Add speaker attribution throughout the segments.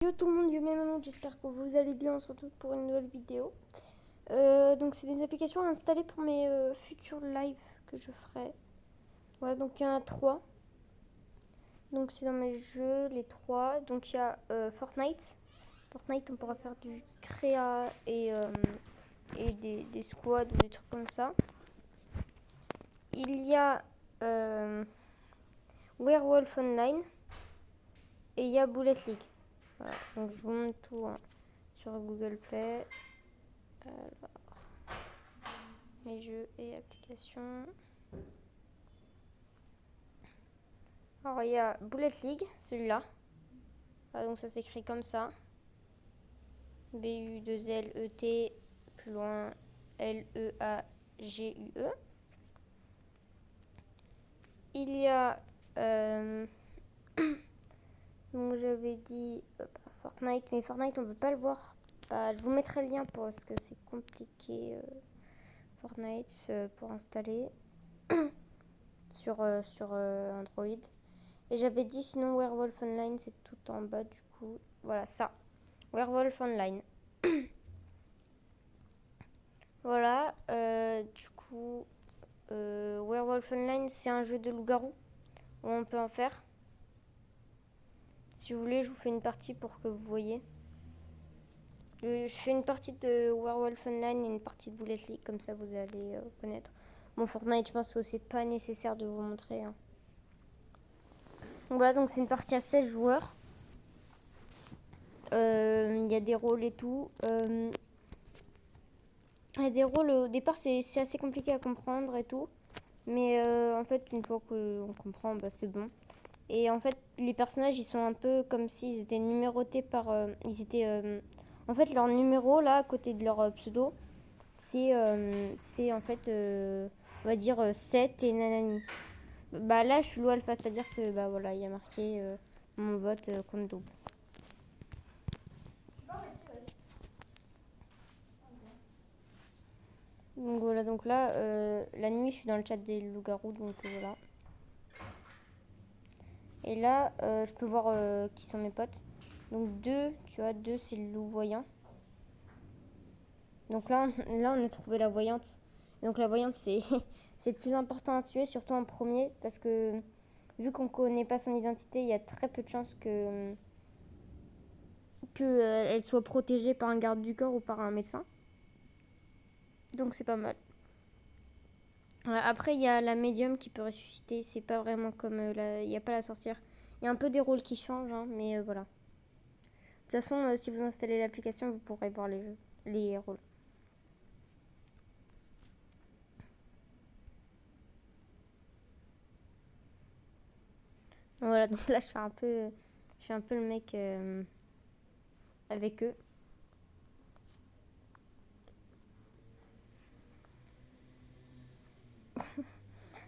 Speaker 1: Yo tout le monde, yo même j'espère que vous allez bien, on se retrouve pour une nouvelle vidéo. Donc c'est des applications à installer pour mes futurs lives que je ferai. Voilà, donc il y en a trois. Donc c'est dans mes jeux, les trois. Donc il y a Fortnite. Fortnite, on pourra faire du créa et des squads ou des trucs comme ça. Il y a Werewolf Online et il y a Bullet League. Voilà, donc je vous montre tout hein, sur Google Play. Alors, mes jeux et applications. Alors il y a Bullet League, celui-là. Ah, donc ça s'écrit comme ça. B-U-2-L-E-T, plus loin L-E-A-G-U-E. Il y a donc j'avais dit Fortnite, mais Fortnite on peut pas le voir. Bah, je vous mettrai le lien parce que c'est compliqué Fortnite pour installer sur Android. Et j'avais dit sinon Werewolf Online, c'est tout en bas du coup. Voilà ça. Werewolf Online. Voilà, du coup, Werewolf Online, c'est un jeu de loup-garou où on peut en faire. Si vous voulez, je vous fais une partie pour que vous voyez. Je fais une partie de Werewolf Online et une partie de Bullet League, comme ça vous allez connaître. Bon, Fortnite, je pense que c'est pas nécessaire de vous montrer. Hein. Donc voilà, donc c'est une partie à 16 joueurs. Il y a des rôles et tout. Il y a des rôles, au départ, c'est assez compliqué à comprendre et tout. Mais en fait, une fois qu'on comprend, bah, c'est bon. Et en fait, les personnages, ils sont un peu comme s'ils étaient numérotés par... en fait, leur numéro, là, à côté de leur pseudo, c'est en fait, on va dire 7 et nanani. Bah là, je suis low alpha, c'est-à-dire que, bah voilà, il y a marqué mon vote compte double. Donc voilà, donc là, la nuit, je suis dans le chat des loups-garous, donc voilà. Et là, je peux voir qui sont mes potes. Donc 2, tu vois, 2 c'est le loup voyant. Donc là, on a trouvé la voyante. Donc la voyante, c'est le plus important à tuer, surtout en premier, parce que vu qu'on connaît pas son identité, il y a très peu de chances que elle soit protégée par un garde du corps ou par un médecin. Donc c'est pas mal. Après, il y a la médium qui peut ressusciter. C'est pas vraiment comme il n'y a pas la sorcière. Il y a un peu des rôles qui changent, hein, mais voilà. De toute façon, si vous installez l'application, vous pourrez voir les rôles. Voilà, donc là, je suis un peu le mec avec eux.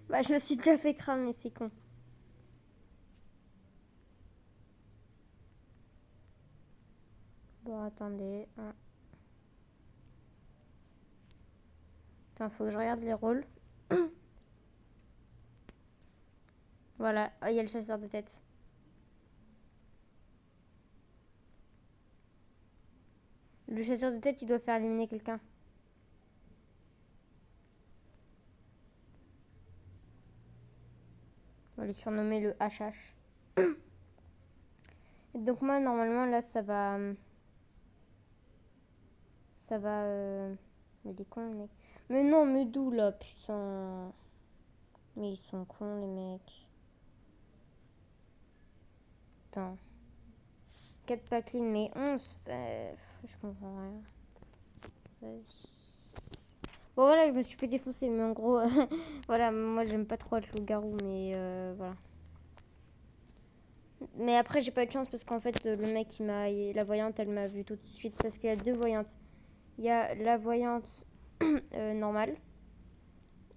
Speaker 1: Bah, je me suis déjà fait cramer, c'est con. Bon, attendez. Attends, faut que je regarde les rôles. Voilà, oh, il y a le chasseur de tête. Le chasseur de tête, il doit faire éliminer quelqu'un. On va lui surnommer le HH. Et donc moi, normalement, là, ça va... Ça va... Mais des cons, les mecs. Mais non, mais d'où, là, putain. Mais ils sont cons, les mecs. Putain. 4 pas clean, mais 11. Je comprends rien. Vas-y. Bon, voilà, je me suis fait défoncer, mais en gros... voilà, moi, j'aime pas trop être loup-garou, mais voilà. Mais après, j'ai pas eu de chance parce qu'en fait, le mec, la voyante, elle m'a vu tout de suite parce qu'il y a deux voyantes. Il y a la voyante normale.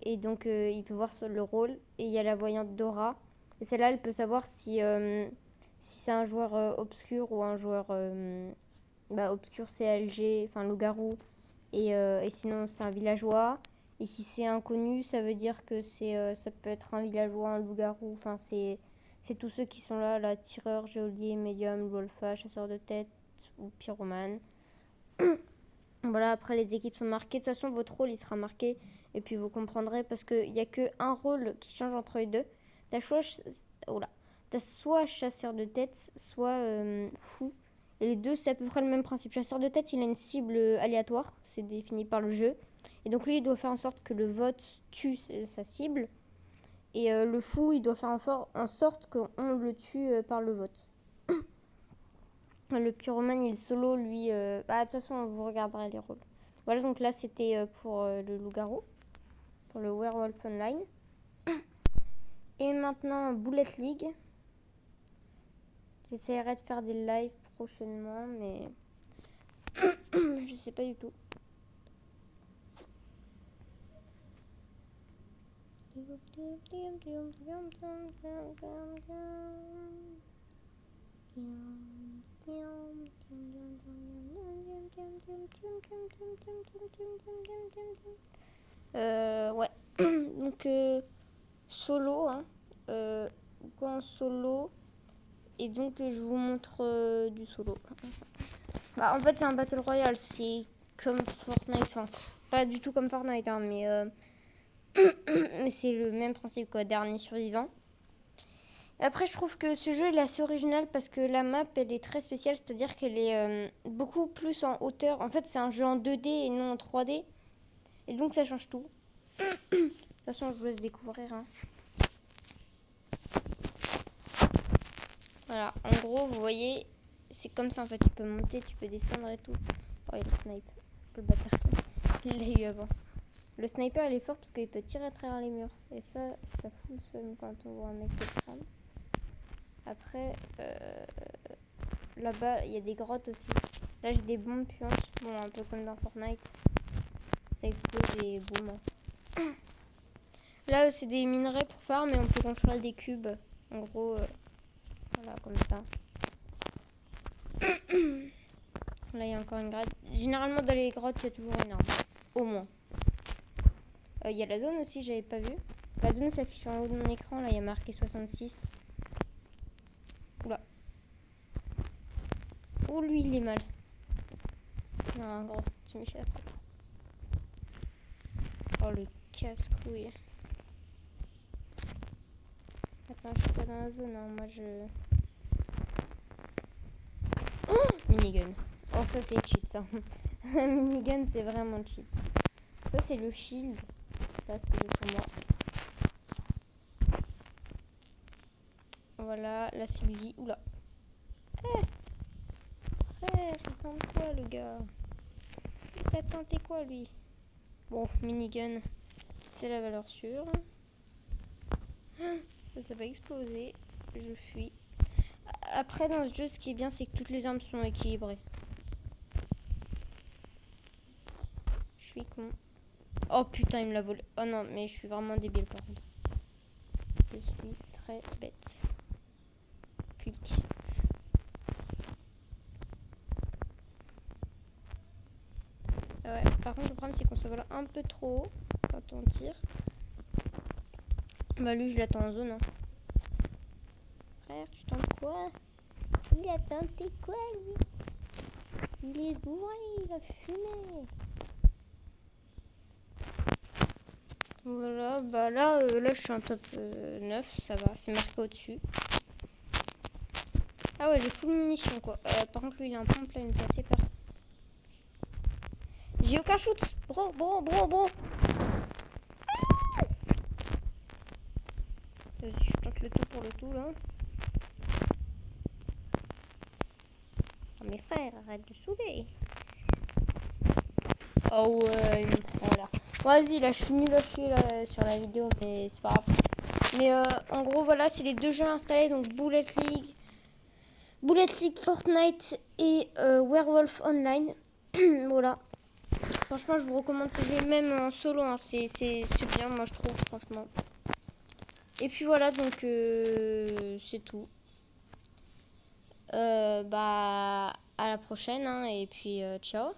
Speaker 1: Et donc, il peut voir sur le rôle. Et il y a la voyante Dora. Et celle-là, elle peut savoir si c'est un joueur obscur ou un joueur obscur, c'est LG, enfin loup-garou. Et sinon, c'est un villageois. Et si c'est inconnu, ça veut dire que ça peut être un villageois, un loup-garou. Enfin, C'est tous ceux qui sont là, tireur, geôlier, médium, wolfa, chasseur de tête ou pyromane. Voilà, après les équipes sont marquées. De toute façon, votre rôle il sera marqué. Et puis vous comprendrez parce qu'il n'y a qu'un rôle qui change entre les deux. T'as soit chasseur de tête, soit fou. Et les deux, c'est à peu près le même principe. Chasseur de tête, il a une cible aléatoire. C'est défini par le jeu. Et donc lui, il doit faire en sorte que le vote tue sa cible. Et le fou, il doit faire en sorte qu'on le tue par le vote. Le pyromane, il est solo, lui... de toute façon, vous regarderez les rôles. Voilà, donc là, c'était pour le loup-garou. Pour le Werewolf Online. Et maintenant, Bullet League. J'essaierai de faire des lives prochainement, mais... je sais pas du tout. Ouais. Donc, solo, hein. En solo. Et donc, je vous montre du solo. En fait, c'est un Battle Royale. C'est comme Fortnite. Enfin, pas du tout comme Fortnite, hein, mais c'est le même principe, quoi. Dernier survivant. Après, je trouve que ce jeu il est assez original parce que la map elle est très spéciale, c'est-à-dire qu'elle est beaucoup plus en hauteur. En fait, c'est un jeu en 2D et non en 3D. Et donc, ça change tout. De toute façon, je vous laisse découvrir. Hein. Voilà, en gros, vous voyez, c'est comme ça en fait. Tu peux monter, tu peux descendre et tout. Oh, il y a le sniper, le bâtard. Il l'a eu avant. Le sniper, il est fort parce qu'il peut tirer à travers les murs. Et ça fout le seum quand on voit un mec qui crame. Après, là-bas, il y a des grottes aussi. Là, j'ai des bombes puantes. Bon, un peu comme dans Fortnite. Ça explose et boum. Là, c'est des minerais pour farm et on peut construire des cubes. En gros, voilà, comme ça. Là, il y a encore une grotte. Généralement, dans les grottes, il y a toujours une arme. Au moins. Il y a la zone aussi, j'avais pas vu. La zone s'affiche en haut de mon écran. Là, il y a marqué 66. Oula. Oh, lui, il est mal. Non, gros, tu m'échappes. Oh, le casse-couille. Attends, je suis pas dans la zone, hein. Moi, je... Oh, minigun. Oh, ça, c'est cheat, ça. Minigun, c'est vraiment cheat. Ça, c'est le shield. Là, c'est pour moi. Voilà, là, c'est l'usi. Oula. Frère, il tente quoi, le gars? Il va tenter quoi, lui? Bon, minigun, c'est la valeur sûre. Ça va exploser. Je fuis. Après, dans ce jeu, ce qui est bien, c'est que toutes les armes sont équilibrées. Je suis con. Oh putain, il me l'a volé. Oh non, mais je suis vraiment débile par contre. Je suis très bête. Clic. Ouais, par contre, le problème, c'est qu'on se vole un peu trop haut quand on tire. Bah, lui, je l'attends en zone. Hein. Frère, tu tentes quoi? Il a tenté quoi, lui? Il est bourré, il a fumé. Voilà, bah là, je suis en top 9, ça va, c'est marqué au-dessus. Ah ouais, j'ai full munitions, quoi. Par contre, lui, il a un pompe là, il me fait assez peur. J'ai aucun shoot. Bro. Vas-y, je tente le tout pour le tout, là. Oh, mes frères, arrête de saouler. Oh ouais, il me prend là. Vas-y, là, je suis nul à chier là, sur la vidéo, mais c'est pas grave. Mais en gros, voilà, c'est les deux jeux installés, donc Bullet League Fortnite et Werewolf Online. Voilà. Franchement, je vous recommande ce jeu, même en solo, hein, c'est bien, moi je trouve, franchement. Et puis voilà, donc c'est tout. À la prochaine, hein, et puis ciao.